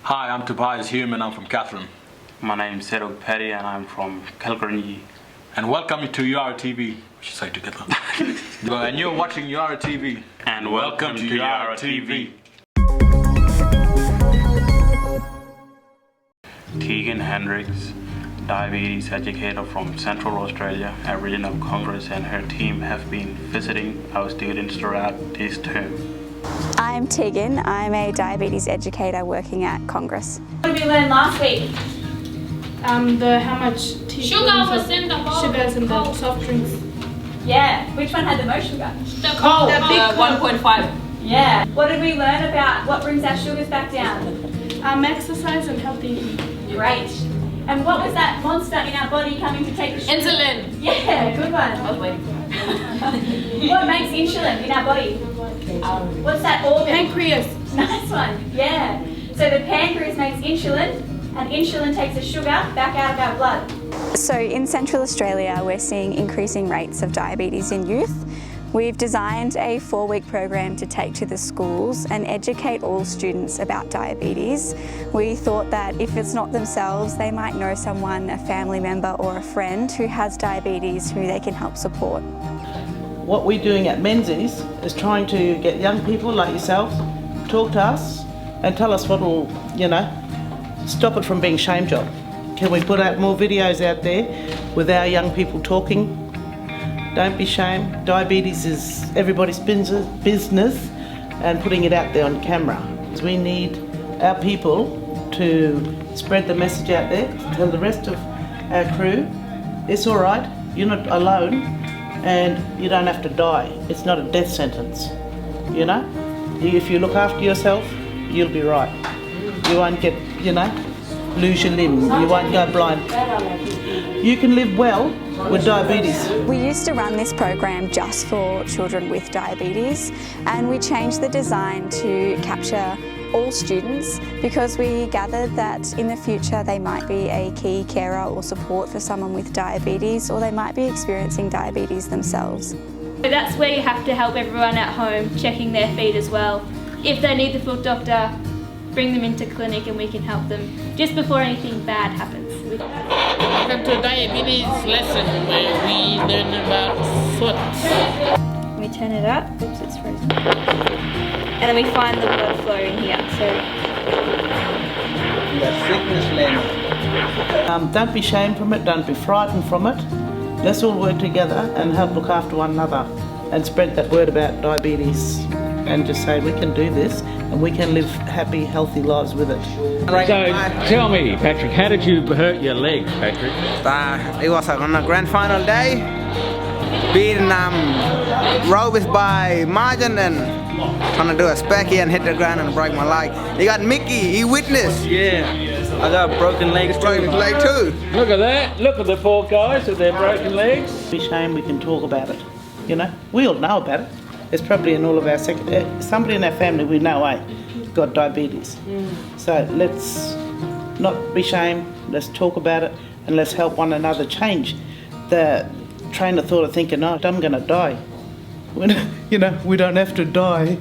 Hi, I'm Tobias Hume and I'm from Catherine. My name is Cedric Petty and I'm from Calgary. And welcome to YiraraTV. We should say together. And you're watching YiraraTV. And welcome to YiraraTV. Tegan Hendricks, diabetes educator from Central Australia, Aboriginal Congress, and her team have been visiting our students throughout this term. I'm Tegan. I'm a diabetes educator working at Congress. What did we learn last week? How much Sugar was in the bowl. Sugars in the soft drinks. Yeah. Which one had the most sugar? The cold. The big 1.5. Yeah. What did we learn about what brings our sugars back down? Exercise and healthy eating. Great. And what was that monster in our body coming to take the sugar? Insulin. Yeah, good one. I was waiting for that. What makes insulin in our body? What's that organ? Pancreas. Nice one. Yeah. So the pancreas makes insulin, and insulin takes the sugar back out of our blood. So in Central Australia, we're seeing increasing rates of diabetes in youth. We've designed a 4-week program to take to the schools and educate all students about diabetes. We thought that if it's not themselves, they might know someone, a family member or a friend who has diabetes who they can help support. What we're doing at Menzies is trying to get young people like yourself talk to us and tell us what will, stop it from being shame job. Can we put out more videos out there with our young people talking? Don't be shamed. Diabetes is everybody's business and putting it out there on camera. We need our people to spread the message out there, to tell the rest of our crew, it's all right, you're not alone and you don't have to die. It's not a death sentence, If you look after yourself, you'll be right. You won't get, lose your limb, you won't go blind. You can live well with diabetes. We used to run this program just for children with diabetes, and we changed the design to capture all students because we gathered that in the future they might be a key carer or support for someone with diabetes, or they might be experiencing diabetes themselves. So that's where you have to help everyone at home, checking their feet as well. If they need the foot doctor, bring them into clinic and we can help them just before anything bad happens. Welcome to diabetes lesson where we learn about foot. We turn it up, oops, it's frozen. And then we find the blood flow in here. So The thickness level. Don't be shamed from it, don't be frightened from it. Let's all work together and help look after one another and spread that word about diabetes and just say we can do this and we can live happy, healthy lives with it. So tell me, Patrick, how did you hurt your leg, Patrick? It was on a grand final day, beating Robis by margin and trying to do a specky and hit the ground and break my leg. You got Mickey, he witnessed. Yeah, I got a broken leg too. Broken leg too. Look at that, look at the poor guys with their broken legs. Be shame we can talk about it, We all know about it. It's probably in all of our somebody in our family we know, got diabetes. So let's not be ashamed, let's talk about it and let's help one another change the train of thought of thinking, I'm gonna die. We don't have to die.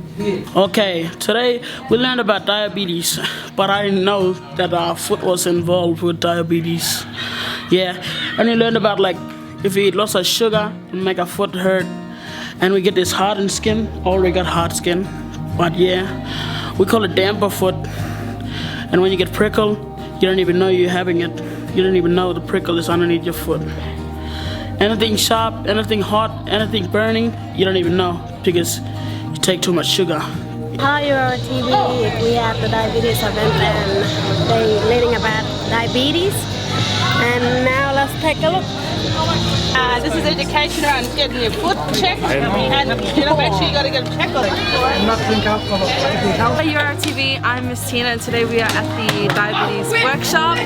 Okay, today we learned about diabetes, but I didn't know that our foot was involved with diabetes. Yeah, and we learned about if we eat lots of sugar, it make our foot hurt. And we get this hardened skin, already got hard skin, but yeah, we call it damper foot. And when you get prickle, you don't even know you're having it. You don't even know the prickle is underneath your foot. Anything sharp, anything hot, anything burning, you don't even know because you take too much sugar. Hi, YiraraTV. We are at the diabetes event and they're learning about diabetes. And now let's take a look. This is education around getting your foot checked and make sure you got to get checked on it. Not drink alcohol. Hi YiraraTV, I'm Miss Tina and today we are at the diabetes workshop.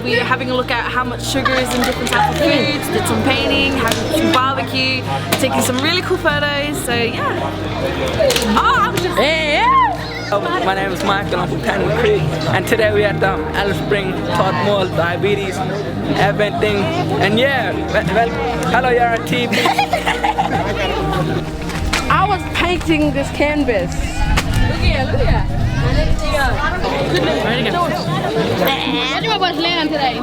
We are having a look at how much sugar is in different types of foods, did some painting, having some barbecue, taking some really cool photos, so yeah. My name is Michael, I'm from Cannon Creek, and today we are at Alice Spring Todd Mall diabetes eventing, and yeah, well, hello YiraraTV. I was painting this canvas. Look here, look here. What do you want to learn today?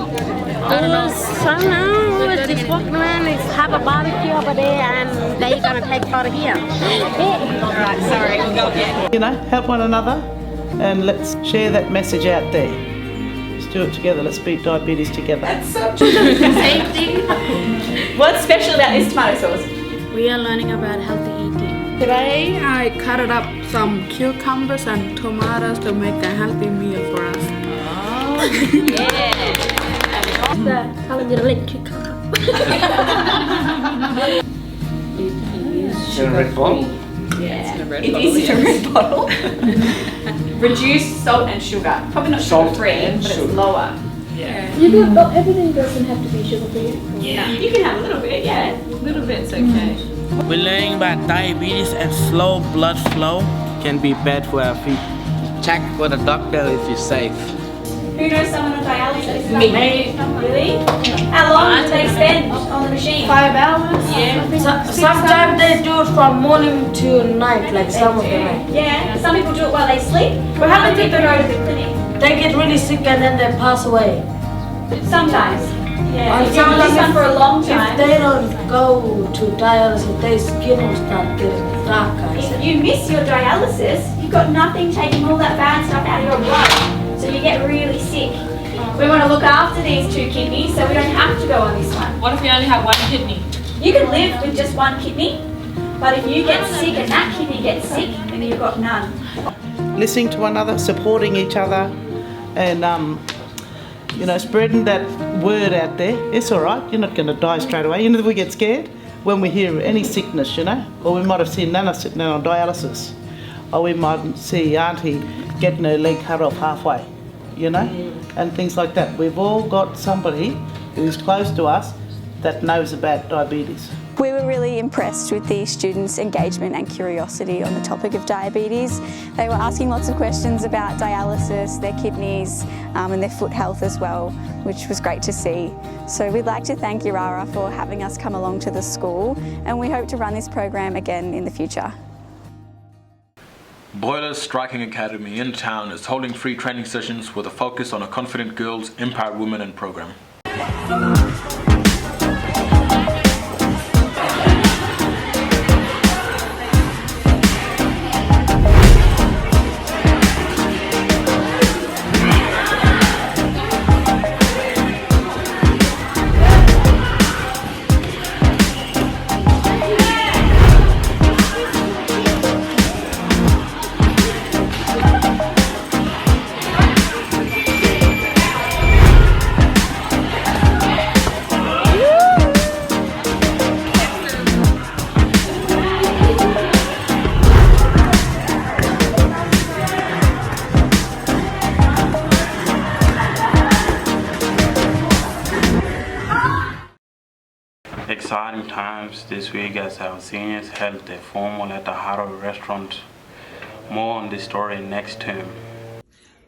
We're just walking around and have a barbecue over there, and they're gonna take part here. Alright, sorry, we'll go again. You know, help one another, and let's share that message out there. Let's do it together. Let's beat diabetes together. That's so true. Same thing. What's special about this tomato sauce? We are learning about healthy eating. Today I cut up some cucumbers and tomatoes to make a healthy meal for us. Yeah. How would you like cucumber? In a red bottle? Yeah. It is in a red bottle. Reduced salt and sugar. Probably not sugar-free, but it's lower. Yeah. Everything doesn't have to be sugar-free. Yeah. You can have a little bit, yeah. A little bit's okay. We're learning about diabetes and slow blood flow can be bad for our feet. Check with a doctor if you're safe. Who knows someone on dialysis? Me. Really? How long do they spend on the machine? 5 hours. Yeah. Sometimes they do it from morning to night, like some of them. Yeah. Some people do it while they sleep. What happens if they go to the clinic? They get really sick and then they pass away. Sometimes. Yeah. If you're on this one for a long time. If they don't go to dialysis, their skin will start getting darker. If you miss your dialysis, you've got nothing taking all that bad stuff out of your blood. So you get really sick. We want to look after these 2 kidneys so we don't have to go on this one. What if you only have 1 kidney? You can live with just 1 kidney, but if you get sick and that kidney gets sick, then you've got none. Listening to one another, supporting each other, and you know, spreading that word out there. It's all right. You're not going to die straight away. You know, we get scared when we hear any sickness, you know, or we might have seen Nana sitting there on dialysis, or we might see Auntie getting her leg cut off halfway, you know, and things like that. We've all got somebody who's close to us that knows about diabetes. We were really impressed with the students' engagement and curiosity on the topic of diabetes. They were asking lots of questions about dialysis, their kidneys and their foot health as well, which was great to see. So we'd like to thank Yirara for having us come along to the school, and we hope to run this program again in the future. Boilers Striking Academy in town is holding free training sessions with a focus on a confident girls, empowered women and program. Exciting times this week as our seniors held their formal at the Harrow restaurant. More on this story next term.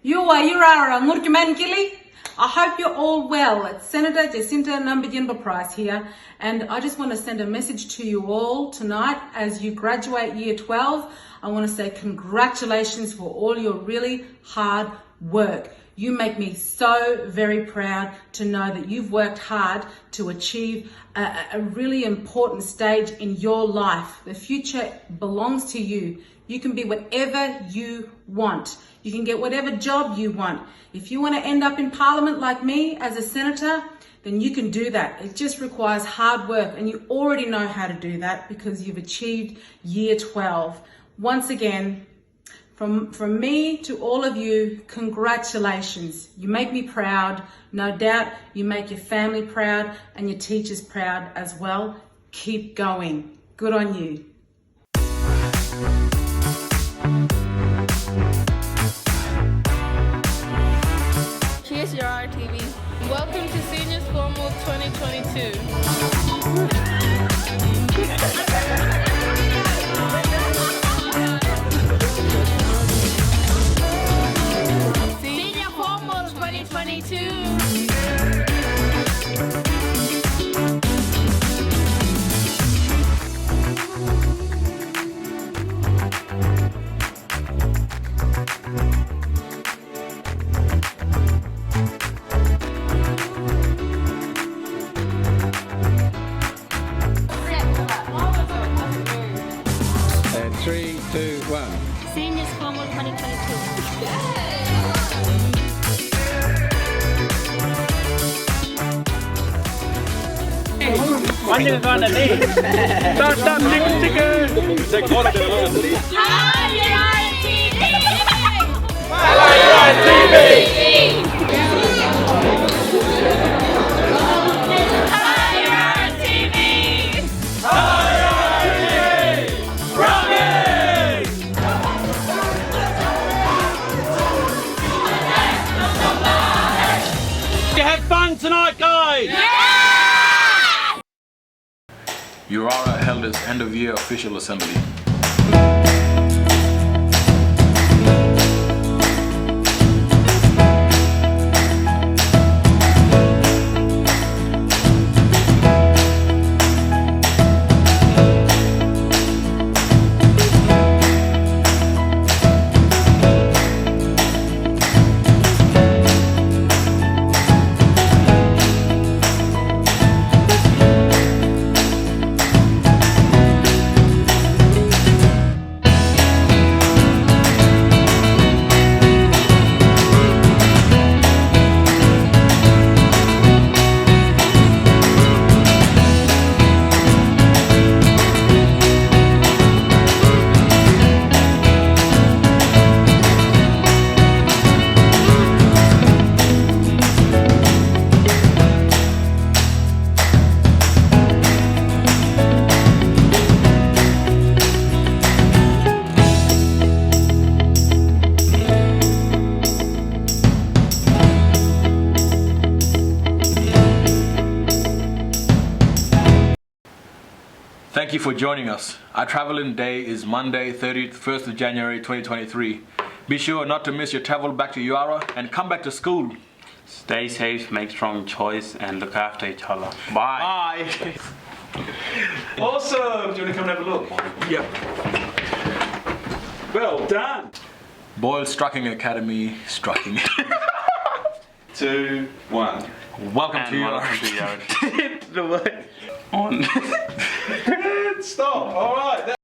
You are Yirara Ngurkimankili. I hope you're all well. It's Senator Jacinta Nambajimba Price here, and I just want to send a message to you all tonight as you graduate Year 12. I want to say congratulations for all your really hard work. You make me so very proud to know that you've worked hard to achieve a really important stage in your life. The future belongs to you. You can be whatever you want. You can get whatever job you want. If you want to end up in Parliament like me as a senator, then you can do that. It just requires hard work, and you already know how to do that because you've achieved Year 12. Once again, from me to all of you, congratulations. You make me proud. No doubt you make your family proud and your teachers proud as well. Keep going. Good on you. Cheers, YiraraTV. Welcome to Seniors Formal 2022. Senior Formal 2022. Anjing kau ada ni. Datang tiga. Saya kau ada ni. You have fun tonight, guys. Yirara held its end-of-year official assembly. Thank you for joining us. Our traveling day is Monday, 31st of January 2023. Be sure not to miss your travel back to Yirara and come back to school. Stay safe, make strong choice, and look after each other. Bye. Bye. Awesome. Do you want to come and have a look? Yep. Well done. Boyle Strucking Academy, Strucking. 2, 1. Welcome And to welcome to Yirara. Yirara. On. Stop. All right.